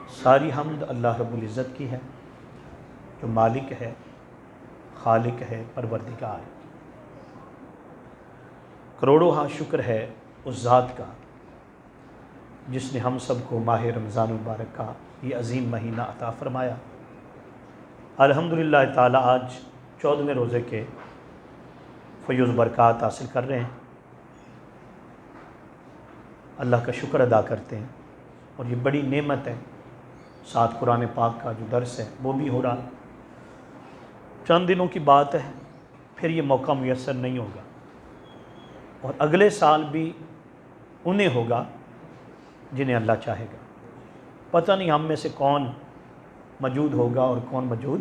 ساری حمد اللہ رب العزت کی ہے جو مالک ہے، خالق ہے، پروردگار ہے۔ کروڑوں ہاں شکر ہے اس ذات کا جس نے ہم سب کو ماہ رمضان المبارک کا یہ عظیم مہینہ عطا فرمایا۔ الحمدللہ تعالی آج 14ویں روزے کے فیض برکات حاصل کر رہے ہیں، اللہ کا شکر ادا کرتے ہیں، اور یہ بڑی نعمت ہے۔ ساتھ قرآن پاک کا جو درس ہے وہ بھی ہو رہا، چند دنوں کی بات ہے، پھر یہ موقع میسر نہیں ہوگا، اور اگلے سال بھی انہیں ہوگا جنہیں اللہ چاہے گا۔ پتہ نہیں ہم میں سے کون موجود ہوگا اور کون موجود،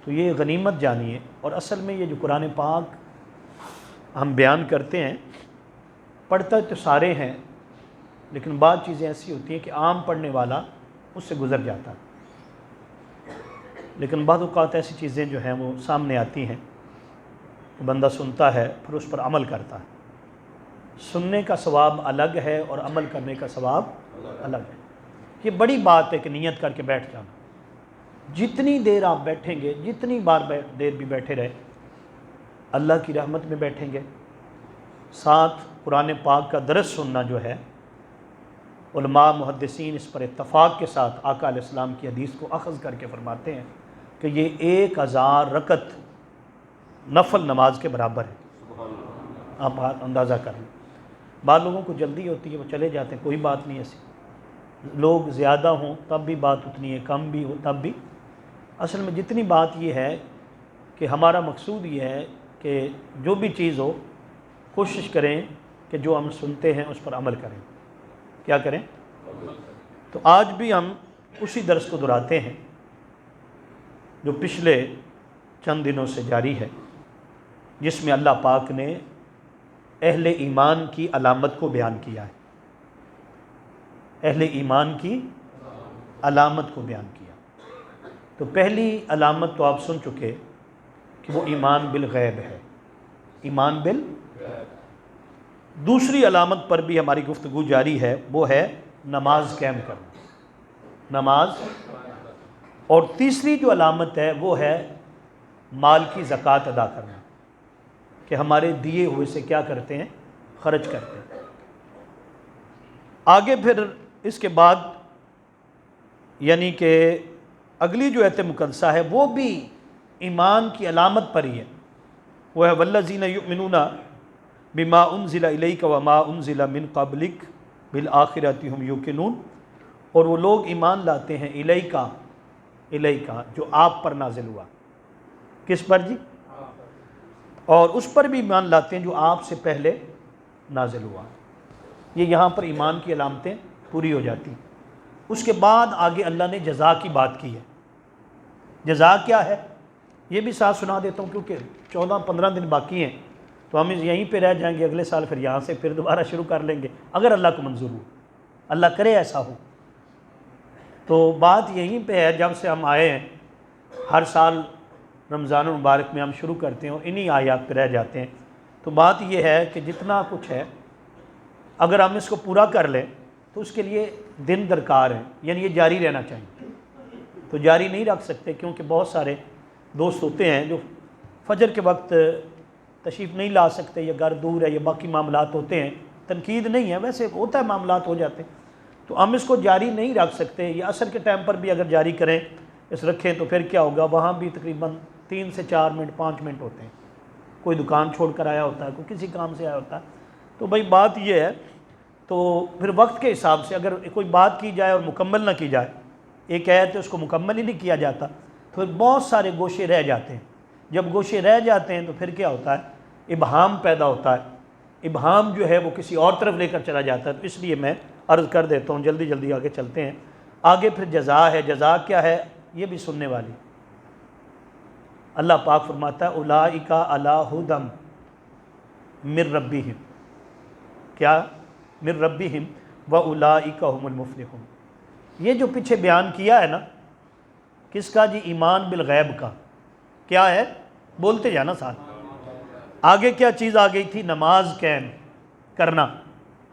تو یہ غنیمت جانیے۔ اور اصل میں یہ جو قرآن پاک ہم بیان کرتے ہیں، پڑھتا تو سارے ہیں، لیکن بعض چیزیں ایسی ہوتی ہیں کہ عام پڑھنے والا اس سے گزر جاتا ہے، لیکن بعض اوقات ایسی چیزیں جو ہیں وہ سامنے آتی ہیں کہ بندہ سنتا ہے پھر اس پر عمل کرتا ہے۔ سننے کا ثواب الگ ہے اور عمل کرنے کا ثواب الگ ہے۔ یہ بڑی بات ہے کہ نیت کر کے بیٹھ جانا۔ جتنی دیر آپ بیٹھیں گے، جتنی دیر بھی بیٹھے رہے، اللہ کی رحمت میں بیٹھیں گے۔ ساتھ قرآن پاک کا درس سننا جو ہے، علماء محدثین اس پر اتفاق کے ساتھ آقا علیہ السلام کی حدیث کو اخذ کر کے فرماتے ہیں کہ یہ 1000 رکعت نفل نماز کے برابر ہے۔ آپ اندازہ کر لیں، بعض لوگوں کو جلدی ہوتی ہے، وہ چلے جاتے ہیں، کوئی بات نہیں ایسی۔ لوگ زیادہ ہوں تب بھی بات اتنی ہے، کم بھی ہو تب بھی۔ اصل میں جتنی بات یہ ہے کہ ہمارا مقصود یہ ہے کہ جو بھی چیز ہو کوشش کریں کہ جو ہم سنتے ہیں اس پر عمل کریں۔ کیا کریں؟ تو آج بھی ہم اسی درس کو دہراتے ہیں جو پچھلے چند دنوں سے جاری ہے، جس میں اللہ پاک نے اہل ایمان کی علامت کو بیان کیا ہے۔ اہل ایمان کی علامت کو بیان کیا۔ تو پہلی علامت تو آپ سن چکے کہ وہ ایمان بالغیب ہے، ایمان دوسری علامت پر بھی ہماری گفتگو جاری ہے، وہ ہے نماز قائم کرنا، نماز۔ اور تیسری جو علامت ہے وہ ہے مال کی زکوٰۃ ادا کرنا، کہ ہمارے دیے ہوئے سے کیا کرتے ہیں؟ خرچ کرتے ہیں۔ آگے پھر اس کے بعد یعنی کہ اگلی جو آیت مقدسہ ہے وہ بھی ایمان کی علامت پر ہی ہے، وہ ہے والذین یؤمنون بما انزل الیک وما انزل من قبلک بالآخرۃ ھم یوقنون۔ اور وہ لوگ ایمان لاتے ہیں الیکا جو آپ پر نازل ہوا۔ کس پر جی؟ اور اس پر بھی ایمان لاتے ہیں جو آپ سے پہلے نازل ہوا۔ یہ یہاں پر ایمان کی علامتیں پوری ہو جاتی ہیں۔ اس کے بعد آگے اللہ نے جزا کی بات کی ہے۔ جزا کیا ہے یہ بھی ساتھ سنا دیتا ہوں، کیونکہ 14-15 دن باقی ہیں، تو ہم یہیں پہ رہ جائیں گے، اگلے سال پھر یہاں سے پھر دوبارہ شروع کر لیں گے اگر اللہ کو منظور ہو، اللہ کرے ایسا ہو۔ تو بات یہیں پہ ہے، جب سے ہم آئے ہیں ہر سال رمضان المبارک میں ہم شروع کرتے ہیں اور انہی آیات پہ رہ جاتے ہیں۔ تو بات یہ ہے کہ جتنا کچھ ہے اگر ہم اس کو پورا کر لیں تو اس کے لیے دن درکار ہیں، یعنی یہ جاری رہنا چاہیے۔ تو جاری نہیں رکھ سکتے کیونکہ بہت سارے دوست ہوتے ہیں جو فجر کے وقت تشریف نہیں لا سکتے، یا گھر دور ہے، یا باقی معاملات ہوتے ہیں۔ تنقید نہیں ہے، ویسے ہوتا ہے، معاملات ہو جاتے ہیں، تو ہم اس کو جاری نہیں رکھ سکتے۔ یا عصر کے ٹائم پر بھی اگر جاری کریں، اس رکھیں، تو پھر کیا ہوگا، وہاں بھی تقریباً 3 سے 4 منٹ 5 منٹ ہوتے ہیں، کوئی دکان چھوڑ کر آیا ہوتا ہے، کوئی کسی کام سے آیا ہوتا ہے۔ تو بھائی بات یہ ہے، تو پھر وقت کے حساب سے اگر کوئی بات کی جائے اور مکمل نہ کی جائے، ایک آیت ہے اس کو مکمل ہی نہیں کیا جاتا، تو پھر بہت سارے گوشے رہ جاتے ہیں۔ جب گوشے رہ جاتے ہیں تو پھر کیا ہوتا ہے، ابہام پیدا ہوتا ہے۔ ابہام جو ہے وہ کسی اور طرف لے کر چلا جاتا ہے، تو اس لیے میں عرض کر دیتا ہوں، جلدی جلدی آگے چلتے ہیں۔ آگے پھر جزا ہے۔ جزا کیا ہے یہ بھی سننے والی۔ اللہ پاک فرماتا ہے اولئک علی ھدی من ربہم، کیا؟ من ربہم واولئک ھم المفلحون۔ یہ جو پیچھے بیان کیا ہے نا، کس کا جی؟ ایمان بالغیب کا۔ کیا ہے؟ بولتے جانا ساتھ۔ آگے کیا چیز آ گئی تھی؟ نماز قائم کرنا،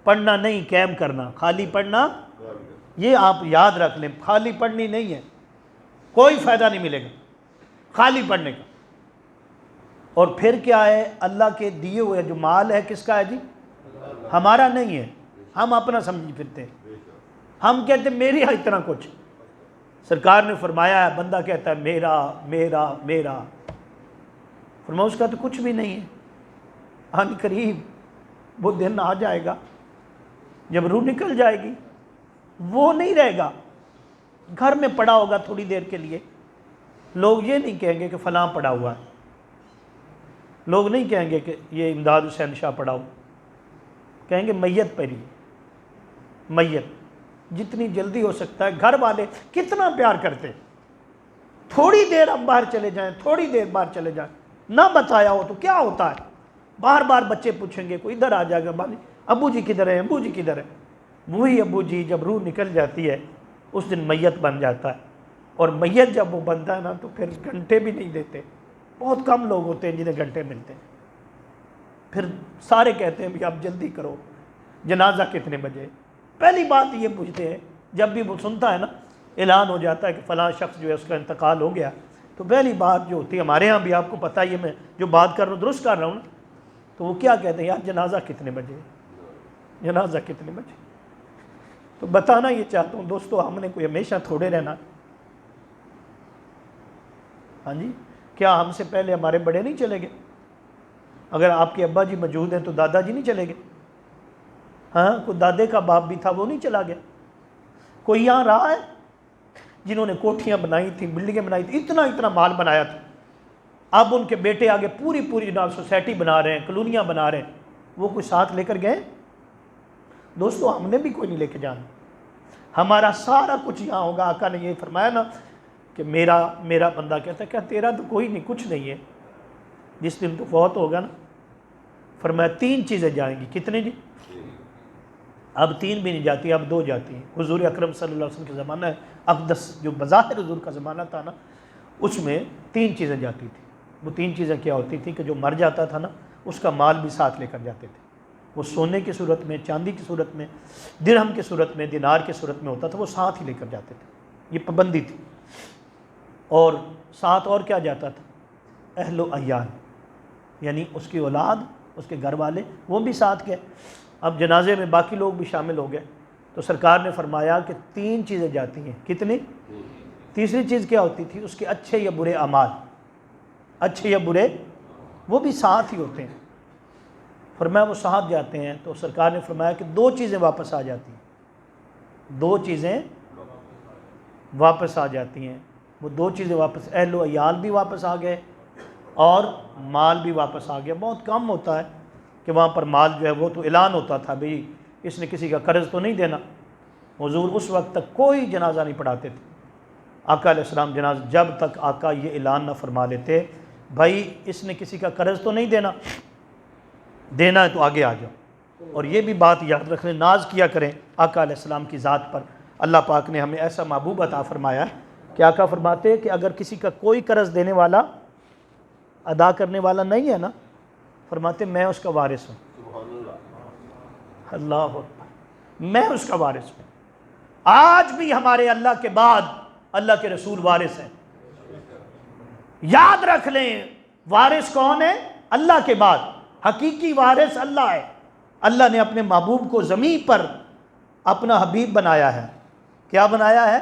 پڑھنا نہیں، قائم کرنا، خالی پڑھنا یہ آپ یاد رکھ لیں، خالی پڑھنی نہیں ہے، کوئی فائدہ نہیں ملے گا خالی پڑھنے کا۔ اور پھر کیا ہے، اللہ کے دیے ہوئے جو مال ہے کس کا ہے جی؟ ہمارا نہیں ہے، ہم اپنا سمجھ پھرتے ہیں، ہم کہتے ہیں میری اتنا کچھ۔ سرکار نے فرمایا ہے، بندہ کہتا ہے میرا میرا میرا، فرمایا اس کا تو کچھ بھی نہیں ہے۔ آن قریب وہ دن آ جائے گا جب روح نکل جائے گی، وہ نہیں رہے گا، گھر میں پڑا ہوگا تھوڑی دیر کے لیے۔ لوگ یہ نہیں کہیں گے کہ فلاں پڑا ہوا ہے، لوگ نہیں کہیں گے کہ یہ امداد حسین شاہ پڑا ہو، کہیں گے میت پڑی، میت۔ جتنی جلدی ہو سکتا ہے، گھر والے کتنا پیار کرتے، تھوڑی دیر ہم باہر چلے جائیں، تھوڑی دیر باہر چلے جائیں، نہ بتایا ہو تو کیا ہوتا ہے، بار بار بچے پوچھیں گے، کوئی ادھر آ جائے گا، ابو جی کدھر ہیں، ابو جی کدھر ہیں۔ وہی ابو جی جب روح نکل جاتی ہے اس دن میت بن جاتا ہے، اور میت جب وہ بنتا ہے نا تو پھر گھنٹے بھی نہیں دیتے، بہت کم لوگ ہوتے ہیں جنہیں گھنٹے ملتے ہیں۔ پھر سارے کہتے ہیں بھی آپ جلدی کرو، جنازہ کتنے بجے؟ پہلی بات یہ پوچھتے ہیں، جب بھی وہ سنتا ہے نا اعلان ہو جاتا ہے کہ فلاں شخص جو ہے اس کا انتقال ہو گیا، تو پہلی بات جو ہوتی ہے، ہمارے ہاں بھی آپ کو پتہ ہی ہے، میں جو بات کر رہا ہوں درست کر رہا ہوں نا، تو وہ کیا کہتے ہیں، یار جنازہ کتنے بجے، جنازہ کتنے بجے؟ تو بتانا یہ چاہتا ہوں دوستو، ہم نے کوئی ہمیشہ تھوڑے رہنا، ہاں جی، کیا ہم سے پہلے ہمارے بڑے نہیں چلے گئے؟ اگر آپ کے ابا جی موجود ہیں تو دادا جی نہیں چلے گئے؟ ہاں، کوئی دادے کا باپ بھی تھا، وہ نہیں چلا گیا؟ کوئی یہاں رہا ہے جنہوں نے کوٹھیاں بنائی تھیں، بلڈنگیں بنائی تھیں، اتنا اتنا مال بنایا تھا، اب ان کے بیٹے آگے پوری پوری جناب سوسائٹی بنا رہے ہیں، کالونیاں بنا رہے ہیں، وہ کوئی ساتھ لے کر گئے؟ دوستو ہم نے بھی کوئی نہیں لے کے جانا، ہمارا سارا کچھ یہاں ہوگا۔ آقا نے یہ فرمایا نا کہ میرا بندہ کہتا ہے کہ تیرا تو کوئی نہیں، کچھ نہیں ہے، جس دن تو فوت ہوگا نا، فرمایا 3 چیزیں جائیں گی۔ کتنے جی؟ اب 3 بھی نہیں جاتی، اب 2 جاتی ہیں۔ حضور اکرم صلی اللہ علیہ وسلم کے زمانہ اقدس جو بظاہر حضور کا زمانہ تھا نا، اس میں 3 چیزیں جاتی تھیں۔ وہ 3 چیزیں کیا ہوتی تھیں کہ جو مر جاتا تھا نا اس کا مال بھی ساتھ لے کر جاتے تھے، وہ سونے کی صورت میں، چاندی کی صورت میں، درہم کی صورت میں، دینار کی صورت میں ہوتا تھا، وہ ساتھ ہی لے کر جاتے تھے، یہ پابندی تھی۔ اور ساتھ اور کیا جاتا تھا؟ اہل و عیال، یعنی اس کی اولاد، اس کے گھر والے، وہ بھی ساتھ گئے۔ اب جنازے میں باقی لوگ بھی شامل ہو گئے، تو سرکار نے فرمایا کہ 3 چیزیں جاتی ہیں۔ کتنی؟ تیسری چیز کیا ہوتی تھی؟ اس کے اچھے یا برے اعمال، اچھے یا برے، وہ بھی ساتھ ہی ہوتے ہیں۔ فرمایا وہ ساتھ جاتے ہیں، تو سرکار نے فرمایا کہ 2 چیزیں واپس آ جاتی ہیں، 2 چیزیں واپس آ جاتی ہیں۔ وہ 2 چیزیں واپس، اہل و عیال بھی واپس آ گئے اور مال بھی واپس آ گیا۔ بہت کم ہوتا ہے کہ وہاں پر مال جو ہے، وہ تو اعلان ہوتا تھا بھئی اس نے کسی کا قرض تو نہیں دینا۔ حضور اس وقت تک کوئی جنازہ نہیں پڑھاتے تھے، آقا علیہ السلام جنازہ، جب تک آقا یہ اعلان نہ فرما لیتے بھائی اس نے کسی کا قرض تو نہیں دینا، دینا ہے تو آگے آ جاؤ۔ اور یہ بھی بات یاد رکھیں، ناز کیا کریں آقا علیہ السلام کی ذات پر۔ اللہ پاک نے ہمیں ایسا محبوب عطا فرمایا کہ آقا فرماتے ہیں کہ اگر کسی کا کوئی قرض دینے والا، ادا کرنے والا نہیں ہے نا، فرماتے میں اس کا وارث ہوں۔ اللہ اکبر، میں اس کا وارث ہوں۔ آج بھی ہمارے اللہ کے بعد اللہ کے رسول وارث ہیں، یاد رکھ لیں۔ وارث کون ہے؟ اللہ کے بعد حقیقی وارث اللہ ہے۔ اللہ نے اپنے محبوب کو زمین پر اپنا حبیب بنایا ہے۔ کیا بنایا ہے؟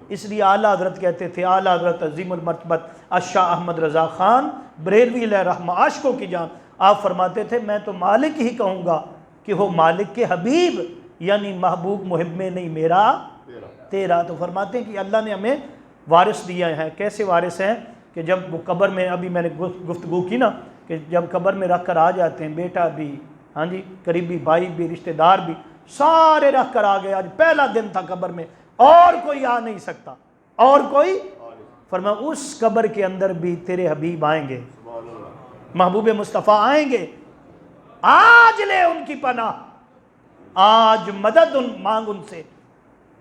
اس لیے اعلیٰ حضرت کہتے تھے، اعلیٰ حضرت عظیم المرتبت الشاہ احمد رضا خان بریلوی علیہ رحمہ، عاشقوں کی جان، آپ فرماتے تھے میں تو مالک ہی کہوں گا کہ ہو مالک کے حبیب، یعنی محبوب محب میں نہیں میرا تیرا۔ تو فرماتے ہیں کہ اللہ نے ہمیں وارث دیے ہیں۔ کیسے وارث ہیں؟ کہ جب وہ قبر میں، ابھی میں نے گفتگو کی نا کہ جب قبر میں رکھ کر آ جاتے ہیں، بیٹا بھی، ہاں جی، قریبی بھائی بھی، رشتہ دار بھی، سارے رکھ کر آ گئے۔ آج پہلا دن تھا قبر میں، اور کوئی آ نہیں سکتا، اور کوئی، فرمایا اس قبر کے اندر بھی تیرے حبیب آئیں گے، محبوب مصطفیٰ آئیں گے، آج لے ان کی پناہ، آج مدد مانگ ان سے،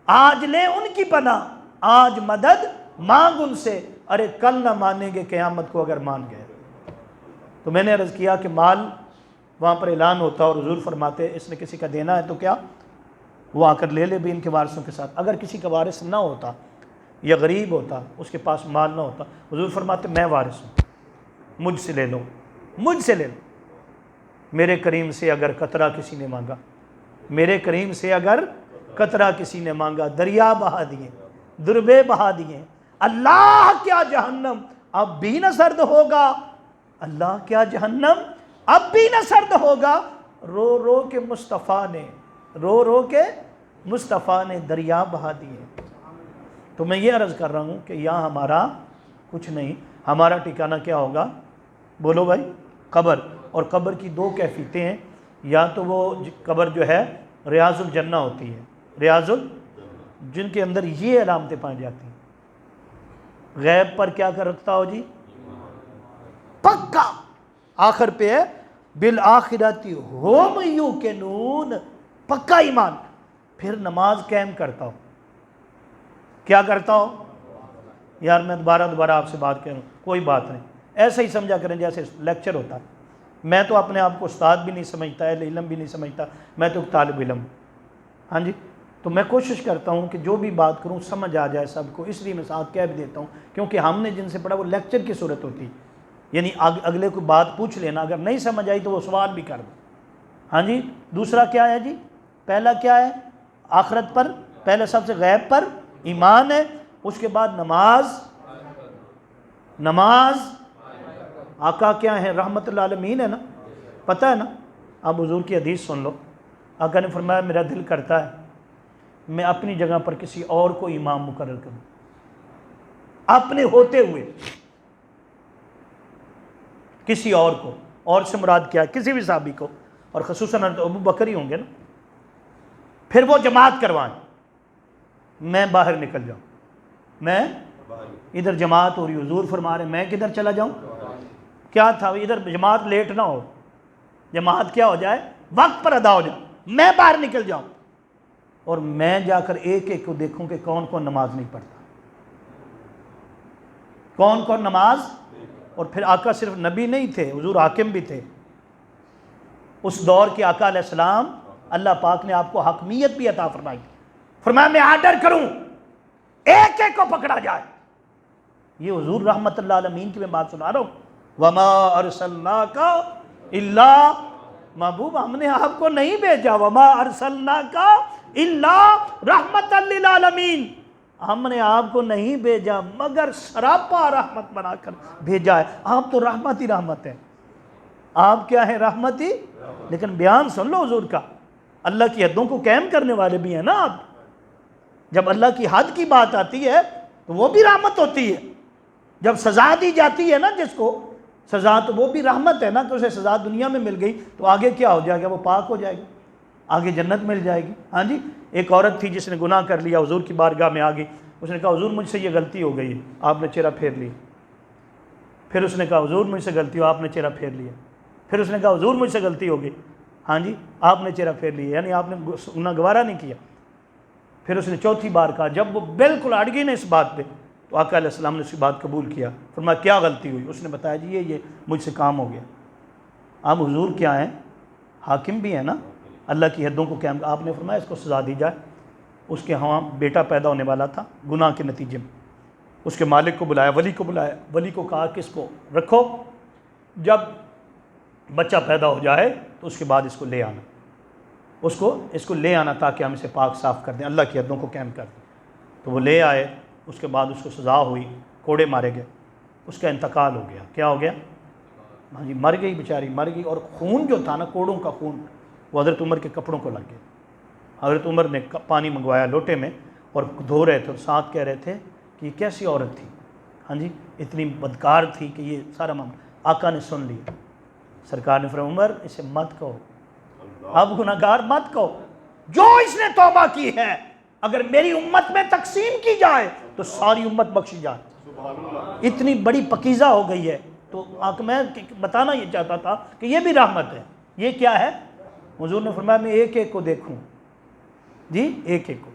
آج لے ان کی پناہ، آج مدد مانگ ان سے، ارے کل نہ مانیں گے قیامت کو اگر مان گئے۔ تو میں نے عرض کیا کہ مال وہاں پر اعلان ہوتا اور حضور فرماتے اس نے کسی کا دینا ہے تو کیا وہ آ کر لے لے بھی ان کے وارثوں کے ساتھ۔ اگر کسی کا وارث نہ ہوتا یا غریب ہوتا، اس کے پاس مال نہ ہوتا، حضور فرماتے میں وارث ہوں، مجھ سے لے لو، مجھ سے لے لو۔ میرے کریم سے اگر قطرہ کسی نے مانگا، میرے کریم سے اگر قطرہ کسی نے مانگا، دریا بہا دیے، دربے بہا دیے۔ اللہ کیا جہنم اب بھی نہ سرد ہوگا، اللہ کیا جہنم اب بھی نہ سرد ہوگا، رو رو کے مصطفیٰ نے، رو رو کے مصطفیٰ نے دریا بہا دیے۔ تو میں یہ عرض کر رہا ہوں کہ یہاں ہمارا کچھ نہیں، ہمارا ٹھکانہ کیا ہوگا؟ بولو بھائی، قبر۔ اور قبر کی دو کیفیتیں ہیں، یا تو وہ قبر جو ہے ریاض الجنہ ہوتی ہے، ریاض جن کے اندر یہ علامتیں پائی جاتی ہیں، غیب پر کیا کر رکھتا ہو جی؟ پکا، آخر پہ ہے بالآخرتی ہم یوقنون، پکا ایمان۔ پھر نماز قائم کرتا ہو، کیا کرتا ہو؟ یار میں دوبارہ آپ سے بات کر رہا ہوں، کوئی بات نہیں، ایسا ہی سمجھا کریں جیسے لیکچر ہوتا ہے۔ میں تو اپنے آپ کو استاد بھی نہیں سمجھتا، اہل علم بھی نہیں سمجھتا، میں تو ایک طالب علم ہوں، ہاں جی۔ تو میں کوشش کرتا ہوں کہ جو بھی بات کروں سمجھ آ جائے سب کو، اس لیے میں ساتھ کہہ بھی دیتا ہوں، کیونکہ ہم نے جن سے پڑھا وہ لیکچر کی صورت ہوتی، یعنی اگلے کو بات پوچھ لینا، اگر نہیں سمجھ آئی تو وہ سوال بھی کر دو، ہاں جی۔ دوسرا کیا ہے جی؟ پہلا کیا ہے؟ آخرت پر، پہلے سب سے غیب پر ایمان ہے، اس کے بعد نماز آقا کیا ہے؟ رحمت العالمین ہے نا، پتہ ہے نا؟ اب حضور کی حدیث سن لو، آقا نے فرمایا میرا دل کرتا ہے میں اپنی جگہ پر کسی اور کو امام مقرر کروں، اپنے ہوتے ہوئے کسی اور کو، اور سے مراد کیا ہے؟ کسی بھی صحابی کو، اور خصوصاً ابو بکر ہی ہوں گے نا، پھر وہ جماعت کروائیں، میں باہر نکل جاؤں، میں ادھر جماعت ہو رہی، حضور فرما رہے میں کدھر چلا جاؤں؟ کیا تھا ادھر جماعت لیٹ نہ ہو، جماعت کیا ہو جائے؟ وقت پر ادا ہو جائے، میں باہر نکل جاؤں اور میں جا کر ایک ایک کو دیکھوں کہ کون کون نماز نہیں پڑھتا، کون کون نماز۔ اور پھر آقا صرف نبی نہیں تھے، حضور حاکم بھی تھے، اس دور کے آقا علیہ السلام، اللہ پاک نے آپ کو حاکمیت بھی عطا فرمائی، فرمایا میں آرڈر کروں ایک ایک کو پکڑا جائے۔ یہ حضور رحمت اللہ عالمین کی میں بات سنا رہا ہوں، وَمَا أَرْسَلْنَاكَ إِلَّا، محبوب ہم نے آپ کو نہیں بھیجا، وَمَا أَرْسَلْنَاكَ إِلَّا رَحْمَةً لِلْعَالَمِينَ، ہم نے آپ کو نہیں بھیجا مگر سراپا رحمت بنا کر بھیجا ہے۔ آپ تو رحمت ہی رحمت ہیں، آپ کیا ہیں؟ رحمت ہی۔ لیکن بیان سن لو حضور کا، اللہ کی حدوں کو قائم کرنے والے بھی ہیں نا آپ۔ جب اللہ کی حد کی بات آتی ہے تو وہ بھی رحمت ہوتی ہے، جب سزا دی جاتی ہے نا جس کو سزا، تو وہ بھی رحمت ہے نا، کہ اسے سزا دنیا میں مل گئی تو آگے کیا ہو جائے گا؟ وہ پاک ہو جائے گی، آگے جنت مل جائے گی، ہاں جی۔ ایک عورت تھی جس نے گناہ کر لیا، حضور کی بارگاہ میں آ گئی، اس نے کہا حضور مجھ سے یہ غلطی ہو گئی ہے، آپ نے چہرہ پھیر لیا۔ پھر اس نے کہا حضور مجھ سے غلطی ہو، آپ نے چہرہ پھیر لیا۔ پھر اس نے کہا حضور مجھ سے غلطی ہو گئی، ہاں جی، آپ نے چہرہ پھیر لیا، یعنی آپ نے گناہ گوارا نہیں کیا۔ پھر اس نے چوتھی بار کہا، جب وہ بالکل اڑ گئی نا اس بات پہ، تو آقا علیہ السلام نے اس کی بات قبول کیا، فرمایا کیا غلطی ہوئی؟ اس نے بتایا جی یہ مجھ سے کام ہو گیا۔ اب حضور کیا ہیں؟ حاکم بھی ہیں نا، اللہ کی حدوں کو قائم۔ آپ نے فرمایا اس کو سزا دی جائے۔ اس کے ہاں بیٹا پیدا ہونے والا تھا گناہ کے نتیجے میں، اس کے مالک کو بلایا، ولی کو بلایا، ولی کو کہا کہ اس کو رکھو، جب بچہ پیدا ہو جائے تو اس کے بعد اس کو لے آنا، اس کو لے آنا تاکہ ہم اسے پاک صاف کر دیں، اللہ کی حدوں کو قائم کر دیں۔ تو وہ لے آئے، اس کے بعد اس کو سزا ہوئی، کوڑے مارے گئے، اس کا انتقال ہو گیا۔ کیا ہو گیا؟ ہاں جی، مر گئی بیچاری، مر گئی، اور خون جو تھا نا، کوڑوں کا خون، وہ حضرت عمر کے کپڑوں کو لگ گیا۔ حضرت عمر نے پانی منگوایا لوٹے میں اور دھو رہے تھے، اور ساتھ کہہ رہے تھے کہ یہ کیسی عورت تھی، ہاں جی، اتنی بدکار تھی کہ یہ سارا معاملہ۔ آقا نے سن لیا، سرکار نے فرمایا عمر اسے مت کہو، اب گناہگار مت کہو، جو اس نے توبہ کی ہے اگر میری امت میں تقسیم کی جائے تو ساری امت بخشی جائے، اتنی بڑی پکیزہ ہو گئی ہے۔ تو میں بتانا یہ چاہتا تھا کہ یہ بھی رحمت ہے۔ یہ کیا ہے؟ حضور نے فرمایا میں ایک ایک کو دیکھوں، جی ایک ایک کو۔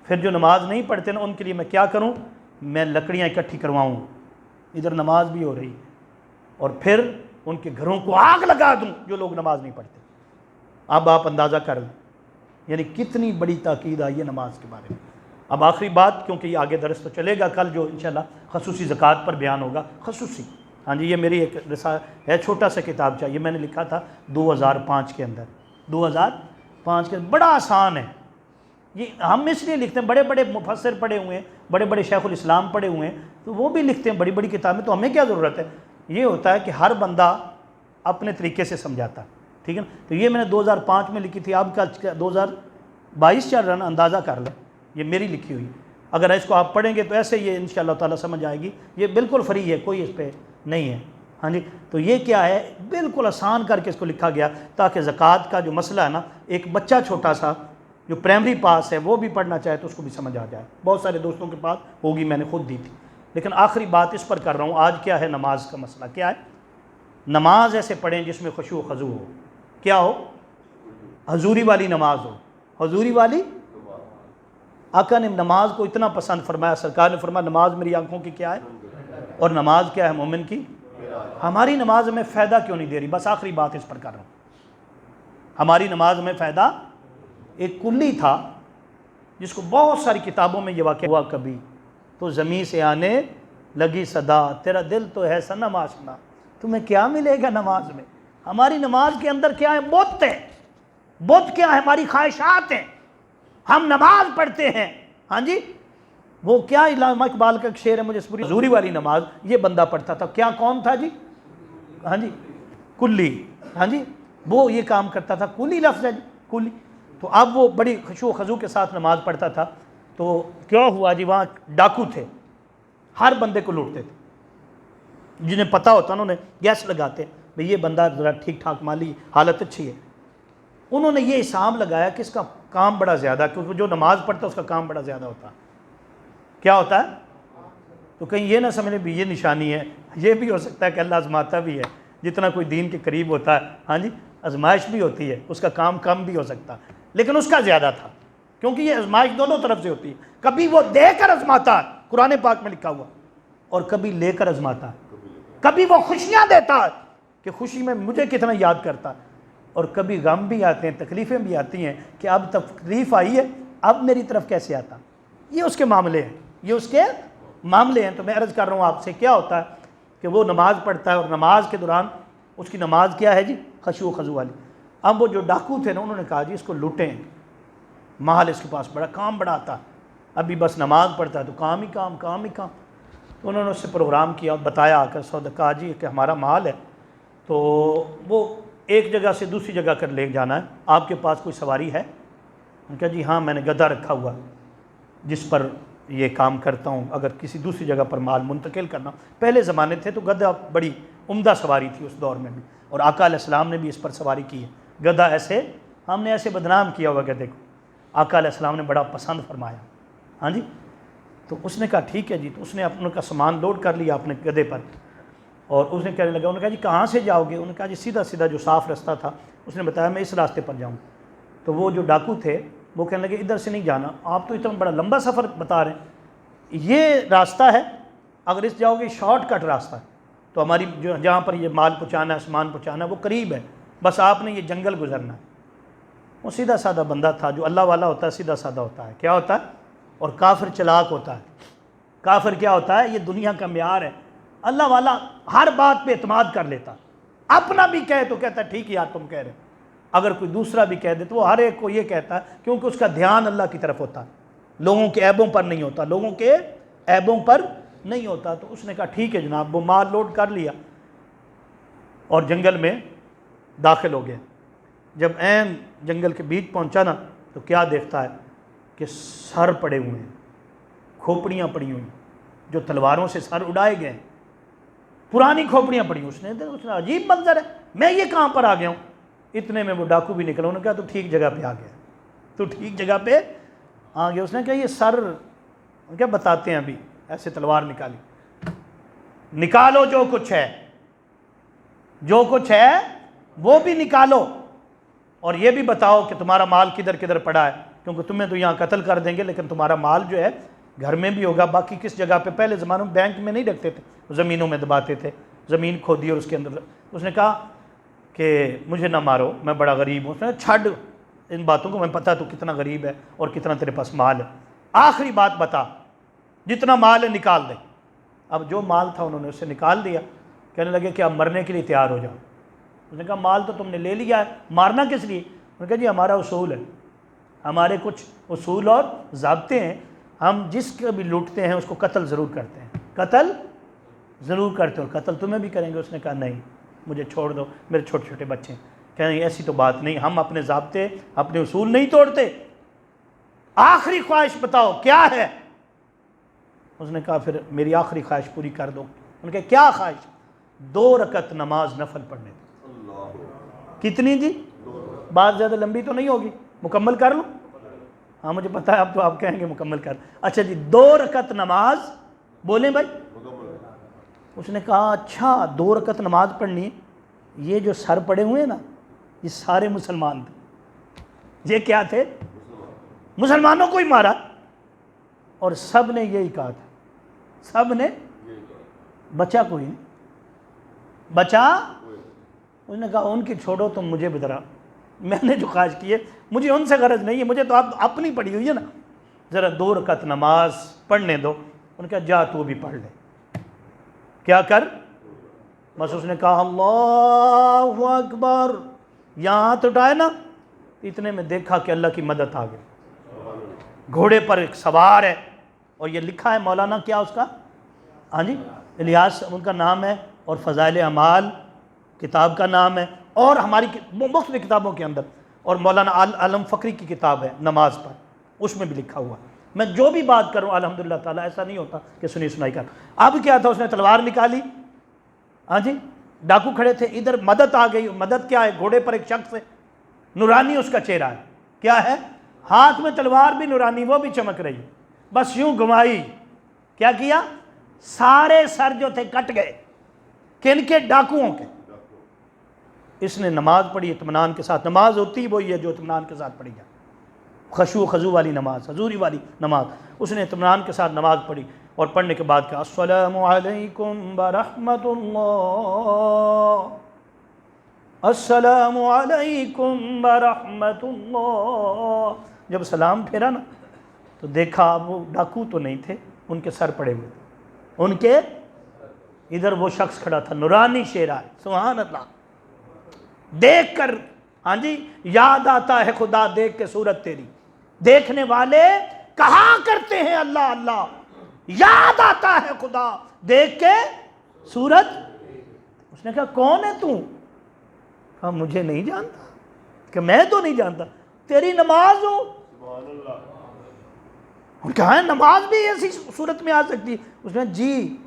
پھر جو نماز نہیں پڑھتے نا ان کے لیے میں کیا کروں؟ میں لکڑیاں اکٹھی کرواؤں، ادھر نماز بھی ہو رہی، اور پھر ان کے گھروں کو آگ لگا دوں جو لوگ نماز نہیں پڑھتے۔ اب آپ اندازہ کر لیں یعنی کتنی بڑی تاکید آئی ہے نماز کے بارے میں۔ اب آخری بات، کیونکہ یہ آگے درس تو چلے گا، کل جو انشاءاللہ خصوصی زکوٰۃ پر بیان ہوگا، خصوصی، ہاں جی، یہ میری ایک ہے چھوٹا سا کتاب چاہیے، میں نے لکھا تھا 2005 کے اندر، 2005 کے، بڑا آسان ہے یہ، ہم اس لیے لکھتے ہیں، بڑے بڑے مفسر پڑھے ہوئے ہیں، بڑے بڑے شیخ الاسلام پڑھے ہوئے ہیں، تو وہ بھی لکھتے ہیں بڑی بڑی کتابیں، تو ہمیں کیا ضرورت ہے؟ یہ ہوتا ہے کہ ہر بندہ اپنے طریقے سے سمجھاتا ہے، ٹھیک ہے نا؟ تو یہ میں نے 2005 میں لکھی تھی، اب کا 2022 چل رہا نا، اندازہ کر لیں، یہ میری لکھی ہوئی، اگر اس کو آپ پڑھیں گے تو ایسے یہ انشاءاللہ تعالیٰ سمجھ آئے گی، یہ بالکل فری ہے، کوئی اس پہ نہیں ہے، ہاں جی۔ تو یہ کیا ہے، بالکل آسان کر کے اس کو لکھا گیا تاکہ زکوٰۃ کا جو مسئلہ ہے نا، ایک بچہ چھوٹا سا جو پرائمری پاس ہے وہ بھی پڑھنا چاہے تو اس کو بھی سمجھ آ جائے۔ بہت سارے دوستوں کے پاس ہوگی، میں نے خود دی تھی، لیکن آخری بات اس پر کر رہا ہوں آج، کیا ہے نماز کا مسئلہ، کیا ہے؟ نماز ایسے پڑھیں جس میں خشوع و خضوع ہو، کیا ہو؟ حضوری والی نماز ہو، حضوری والی۔ آقا نے نماز کو اتنا پسند فرمایا، سرکار نے فرمایا نماز میری آنکھوں کی کیا ہے، اور نماز کیا ہے مومن کی۔ ہماری نماز ہمیں فائدہ کیوں نہیں دے رہی؟ بس آخری بات اس پر کر رہا ہوں، ہماری نماز ہمیں فائدہ، ایک کلی تھا جس کو بہت ساری کتابوں میں یہ واقعہ ہوا، کبھی تو زمین سے آنے لگی صدا، تیرا دل تو ہے صنم آشنا، تمہیں کیا ملے گا نماز میں؟ ہماری نماز کے اندر کیا ہے؟ بت ہے، بت کیا ہے؟ ہماری خواہشات ہیں، ہم نماز پڑھتے ہیں، ہاں جی، وہ کیا علامہ اقبال کا ایک شعر ہے، مجھے پوری، حضوری والی نماز یہ بندہ پڑھتا تھا، کیا کون تھا جی؟ ہاں جی، کلی، ہاں جی، وہ یہ کام کرتا تھا، کلی لفظ ہے جی، کلی۔ تو اب وہ بڑی خشوع و خضوع کے ساتھ نماز پڑھتا تھا، تو کیا ہوا جی، وہاں ڈاکو تھے، ہر بندے کو لوٹتے تھے، جنہیں پتہ ہوتا انہوں نے گیس لگاتے، بھئی یہ بندہ ذرا ٹھیک ٹھاک مالی حالت اچھی ہے، انہوں نے یہ حساب لگایا کہ اس کا کام بڑا زیادہ، کیونکہ جو نماز پڑھتا ہے اس کا کام بڑا زیادہ ہوتا ہے، کیا ہوتا ہے؟ تو کہیں یہ نہ سمجھیں بھی یہ نشانی ہے، یہ بھی ہو سکتا ہے کہ اللہ آزماتا بھی ہے، جتنا کوئی دین کے قریب ہوتا ہے، ہاں جی، آزمائش بھی ہوتی ہے، اس کا کام کم بھی ہو سکتا ہے، لیکن اس کا زیادہ تھا، کیونکہ یہ آزمائش دونوں طرف سے ہوتی ہے، کبھی وہ دے کر آزماتا ہے، قرآن پاک میں لکھا ہوا، اور کبھی لے کر آزماتا ہے، کبھی وہ خوشیاں دیتا ہے کہ خوشی میں مجھے کتنا یاد کرتا ہے، اور کبھی غم بھی آتے ہیں، تکلیفیں بھی آتی ہیں کہ اب تکلیف آئی ہے، اب میری طرف کیسے آتا، یہ اس کے معاملے ہیں، یہ اس کے معاملے ہیں۔ تو میں عرض کر رہا ہوں آپ سے، کیا ہوتا ہے کہ وہ نماز پڑھتا ہے، اور نماز کے دوران اس کی نماز کیا ہے جی؟ خشوع و خضوع والی۔ اب وہ جو ڈاکو تھے نا، انہوں نے کہا جی اس کو لوٹیں، مال اس کے پاس بڑا، کام بڑا آتا، ابھی بس نماز پڑھتا ہے تو کام ہی کام، کام ہی کام۔ تو انہوں نے اس سے پروگرام کیا اور بتایا آ کر، کہا جی کہ ہمارا مال ہے، تو وہ ایک جگہ سے دوسری جگہ کر لے جانا ہے، آپ کے پاس کوئی سواری ہے؟ انہوں نے کہا جی ہاں، میں نے گدھا رکھا ہوا جس پر یہ کام کرتا ہوں، اگر کسی دوسری جگہ پر مال منتقل کرنا۔ پہلے زمانے تھے تو گدھا بڑی عمدہ سواری تھی اس دور میں بھی، اور آقا علیہ السلام نے بھی اس پر سواری کی ہے، گدھا ایسے ہم نے ایسے بدنام کیا ہوا گدھے کو، آقا علیہ السلام نے بڑا پسند فرمایا، ہاں جی۔ تو اس نے کہا ٹھیک ہے جی، تو اس نے اپنے کا سامان لوڈ کر لیا اپنے گدھے پر، اور اس نے کہنے لگا، انہوں نے کہا جی کہاں سے جاؤ گے؟ انہوں نے کہا جی سیدھا سیدھا جو صاف راستہ تھا، اس نے بتایا میں اس راستے پر جاؤں۔ تو وہ جو ڈاکو تھے وہ کہنے لگے ادھر سے نہیں جانا، آپ تو اتنا بڑا لمبا سفر بتا رہے ہیں، یہ راستہ ہے، اگر اس جاؤ گے شارٹ کٹ راستہ ہے، تو ہماری جو جہاں پر یہ مال پہنچانا ہے، سامان پہنچانا ہے، وہ قریب ہے، بس آپ نے یہ جنگل گزرنا ہے۔ وہ سیدھا سادہ بندہ تھا، جو اللہ والا ہوتا ہے سیدھا سادہ ہوتا ہے، کیا ہوتا ہے؟ اور کافر چلاک ہوتا ہے۔ کافر کیا ہوتا ہے؟ یہ دنیا کا معیار ہے، اللہ والا ہر بات پہ اعتماد کر لیتا، اپنا بھی کہے تو کہتا ہے ٹھیک ہے یار تم کہہ رہے، اگر کوئی دوسرا بھی کہہ دے تو وہ ہر ایک کو یہ کہتا ہے، کیونکہ اس کا دھیان اللہ کی طرف ہوتا ہے، لوگوں کے عیبوں پر نہیں ہوتا، لوگوں کے عیبوں پر نہیں ہوتا۔ تو اس نے کہا ٹھیک ہے جناب، وہ مال لوڈ کر لیا اور جنگل میں داخل ہو گیا۔ جب عین جنگل کے بیچ پہنچا نا، تو کیا دیکھتا ہے کہ سر پڑے ہوئے ہیں، کھوپڑیاں پڑی ہوئی، جو تلواروں سے سر اڑائے گئے، پرانی کھوپڑیاں پڑی ہوئی۔ اس نے عجیب منظر ہے، میں یہ کہاں پر آ گیا ہوں؟ اتنے میں وہ ڈاکو بھی نکلا، انہوں نے کہا تو ٹھیک جگہ پہ آ گیا، تو ٹھیک جگہ پہ آ گیا۔ اس نے کہا یہ سر کیا بتاتے ہیں، ابھی ایسے تلوار نکالی، نکالو جو کچھ ہے، جو کچھ ہے وہ بھی نکالو، اور یہ بھی بتاؤ کہ تمہارا مال کدھر کدھر پڑا ہے، کیونکہ تمہیں تو یہاں قتل کر دیں گے، لیکن تمہارا مال جو ہے گھر میں بھی ہوگا، باقی کس جگہ پہ۔ پہلے زمانوں میں بینک میں نہیں رکھتے تھے، زمینوں میں دباتے تھے، زمین کھودی اور اس کے اندر۔ اس نے کہا کہ مجھے نہ مارو، میں بڑا غریب ہوں۔ اس نے کہا چھڈ، ان باتوں کو میں پتہ تو کتنا غریب ہے اور کتنا تیرے پاس مال ہے، آخری بات بتا، جتنا مال ہے نکال دے۔ اب جو مال تھا انہوں نے اسے نکال دیا، کہنے لگے کہ اب مرنے کے لیے تیار ہو جاؤ۔ اس نے کہا مال تو تم نے لے لیا ہے، مارنا کس لیے؟ انہوں نے کہا جی ہمارا اصول ہے، ہمارے کچھ اصول اور ضابطے ہیں، ہم جس کو بھی لوٹتے ہیں اس کو قتل ضرور کرتے ہیں، قتل ضرور کرتے ہیں، اور قتل تمہیں بھی کریں گے۔ اس نے کہا نہیں مجھے چھوڑ دو، میرے چھوٹے چھوٹے بچے ہیں۔ کہنے لگے ایسی تو بات نہیں، ہم اپنے ضابطے اپنے اصول نہیں توڑتے، آخری خواہش بتاؤ کیا ہے؟ اس نے کہا پھر میری آخری خواہش پوری کر دو۔ انہوں نے کہا کیا خواہش؟ 2 رکعت نماز نفل پڑھنے دو۔ کتنی جی؟ بات زیادہ لمبی تو نہیں ہوگی، مکمل کر لوں؟ ہاں مجھے پتا ہے اب تو آپ کہیں گے مکمل کر۔ اچھا جی 2 رکعت نماز، بولیں بھائی۔ اس نے کہا اچھا 2 رکعت نماز پڑھنی ہے، یہ جو سر پڑے ہوئے ہیں نا یہ سارے مسلمان تھے، یہ کیا تھے؟ مسلمانوں کو ہی مارا، اور سب نے یہی کہا تھا، سب نے، بچا کوئی نہیں، بچا۔ اس نے کہا ان کی چھوڑو تم، مجھے بھی ذرا، میں نے جو خواہش کی ہے مجھے ان سے غرض نہیں ہے، مجھے تو آپ اپنی پڑھی ہوئی ہے نا، ذرا 2 رکعت نماز پڑھنے دو۔ ان کا جا تو بھی پڑھ لے، کیا کر؟ بس اس نے کہا اللہ اکبر، یہاں ہاتھ اٹھائے نا، اتنے میں دیکھا کہ اللہ کی مدد آ گئی، گھوڑے پر ایک سوار ہے، اور یہ لکھا ہے مولانا کیا اس کا، ہاں جی الیاس ان کا نام ہے، اور فضائل اعمال کتاب کا نام ہے، اور ہماری مختلف کتابوں کے اندر، اور مولانا عالم فقری کی کتاب ہے نماز پر، اس میں بھی لکھا ہوا۔ میں جو بھی بات کروں الحمدللہ تعالیٰ ایسا نہیں ہوتا کہ سنی سنائی کر۔ اب کیا تھا، اس نے تلوار نکالی، ہاں جی ڈاکو کھڑے تھے، ادھر مدد آ گئی۔ مدد کیا ہے؟ گھوڑے پر ایک شخص ہے، نورانی اس کا چہرہ ہے، کیا ہے؟ ہاتھ میں تلوار بھی نورانی، وہ بھی چمک رہی، بس یوں گھمائی، کیا کیا؟ سارے سر جو تھے کٹ گئے، کن کے؟ ڈاکوؤں کے۔ اس نے نماز پڑھی اطمینان کے ساتھ، نماز ہوتی وہی ہے جو اطمینان کے ساتھ پڑھی جائے، خشوع و خضوع والی نماز، حضوری والی نماز۔ اس نے اطمینان کے ساتھ نماز پڑھی، اور پڑھنے کے بعد کہا السلام علیکم ورحمۃ اللہ، السلام علیکم ورحمۃ اللہ۔ جب سلام پھیرا نا تو دیکھا وہ ڈاکو تو نہیں تھے، ان کے سر پڑے ہوئے تھے، ان کے ادھر وہ شخص کھڑا تھا، نورانی چہرہ ہے، سبحان اللہ۔ دیکھ کر ہاں جی یاد آتا ہے خدا دیکھ کے صورت تیری، دیکھنے والے کہا کرتے ہیں اللہ اللہ، یاد آتا ہے خدا دیکھ کے صورت۔ اس نے کہا کون ہے تو؟ کہا مجھے نہیں جانتا، کہ میں تو نہیں جانتا، تیری نماز ہوں۔ اور کہا ہے نماز بھی ایسی صورت میں آ سکتی ہے؟ اس نے جی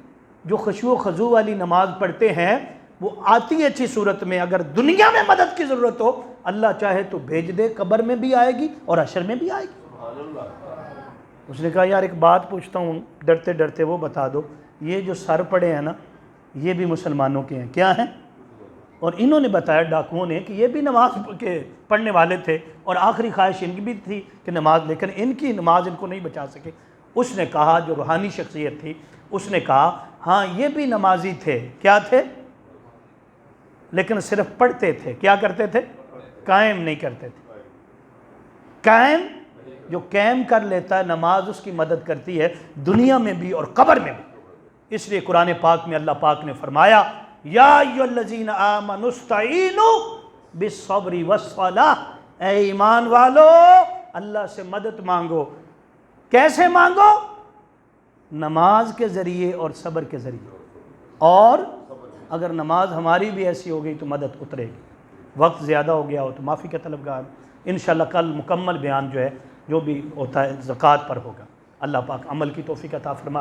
جو خشوع و خضوع والی نماز پڑھتے ہیں وہ آتی ہے اچھی صورت میں، اگر دنیا میں مدد کی ضرورت ہو اللہ چاہے تو بھیج دے، قبر میں بھی آئے گی اور حشر میں بھی آئے گی۔ اس نے کہا یار ایک بات پوچھتا ہوں، ڈرتے ڈرتے وہ بتا دو، یہ جو سر پڑے ہیں نا یہ بھی مسلمانوں کے ہیں، کیا ہیں؟ اور انہوں نے بتایا ڈاکوؤں نے کہ یہ بھی نماز کے پڑھنے والے تھے، اور آخری خواہش ان کی بھی تھی کہ نماز، لیکن ان کی نماز ان کو نہیں بچا سکے۔ اس نے کہا جو روحانی شخصیت تھی، اس نے کہا ہاں یہ بھی نمازی تھے، کیا تھے؟ لیکن صرف پڑھتے تھے، کیا کرتے تھے؟ قائم نہیں کرتے تھے۔ قائم جو قائم کر لیتا ہے نماز اس کی مدد کرتی ہے دنیا میں بھی اور قبر میں بھی۔ اس لیے قرآن پاک میں اللہ پاک نے فرمایا یا ایھا الذین آمنوا استعینوا بالصبر والصلاۃ، اے ایمان والو اللہ سے مدد مانگو، کیسے مانگو؟ نماز کے ذریعے اور صبر کے ذریعے، اور اگر نماز ہماری بھی ایسی ہو گئی تو مدد اترے گی۔ وقت زیادہ ہو گیا ہو تو معافی کا طلبگار، انشاءاللہ کل مکمل بیان جو ہے جو بھی ہوتا ہے زکوٰۃ پر ہوگا۔ اللہ پاک عمل کی توفیق عطا فرمائے۔